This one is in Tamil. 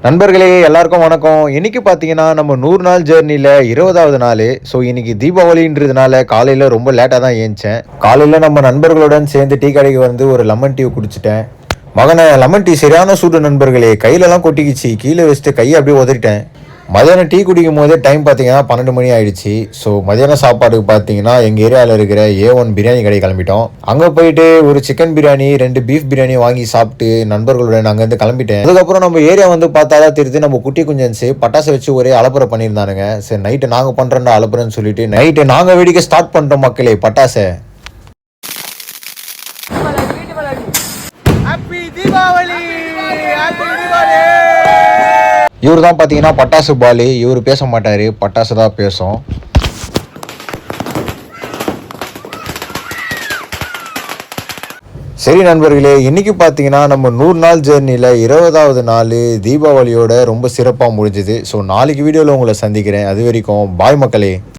நண்பர்களே எல்லாருக்கும் வணக்கம். இன்னைக்கு பார்த்தீங்கன்னா, நம்ம 100 நாள் ஜர்னில 20வது நாளு. ஸோ இன்னைக்கு தீபாவளின்றதுனால காலையில ரொம்ப லேட்டா தான் எந்திச்சேன். காலையில நம்ம நண்பர்களுடன் சேர்ந்து டீ கடைக்கு வந்து ஒரு லெமன் டீ குடிச்சிட்டேன். மகனே லெமன் டீ சரியான சூடு நண்பர்களே. கையிலலாம் கொட்டிக்கிச்சு. கீழ வச்சுட்டு கைய அப்படியே உதறிட்டேன். மதியானம் டீ குடிக்கும் போதே டைம் பார்த்தீங்கன்னா 12 மணி ஆயிடுச்சு. ஸோ மதியானம் சாப்பாடுக்கு பார்த்தீங்கன்னா எங்கள் ஏரியாவில் இருக்கிற A1 பிரியாணி கடை கிளம்பிட்டோம். அங்கே போயிட்டு ஒரு சிக்கன் பிரியாணி 2 பீஃப் பிரியாணி வாங்கி சாப்பிட்டு நண்பர்களுடன் அங்கேருந்து கிளம்பிட்டேன். அதுக்கப்புறம் நம்ம ஏரியா வந்து பார்த்தா தான் தெரியுது, நம்ம குட்டி குஞ்சன்ஸு பட்டாசு வச்சு ஒரே அலப்பறை பண்ணியிருந்தானுங்க. சரி நைட்டு நாங்கள் பண்ணுறோம்டா அலப்பறைன்னு சொல்லிட்டு நைட்டு நாங்கள் வெடிக்க ஸ்டார்ட் பண்ணுறோம் மக்களே பட்டாசை. இவர் தான் பார்த்தீங்கன்னா பட்டாசு பாலு. இவர் பேச மாட்டார், பட்டாசு தான் பேசும். சரி நண்பர்களே, இன்னைக்கு பார்த்தீங்கன்னா நம்ம 100 நாள் ஜேர்னியில் 20வது நாள் தீபாவளியோட ரொம்ப சிறப்பாக முடிஞ்சுது. ஸோ நாளைக்கு வீடியோவில் உங்களை சந்திக்கிறேன். அது வரைக்கும் பாய் மக்களே.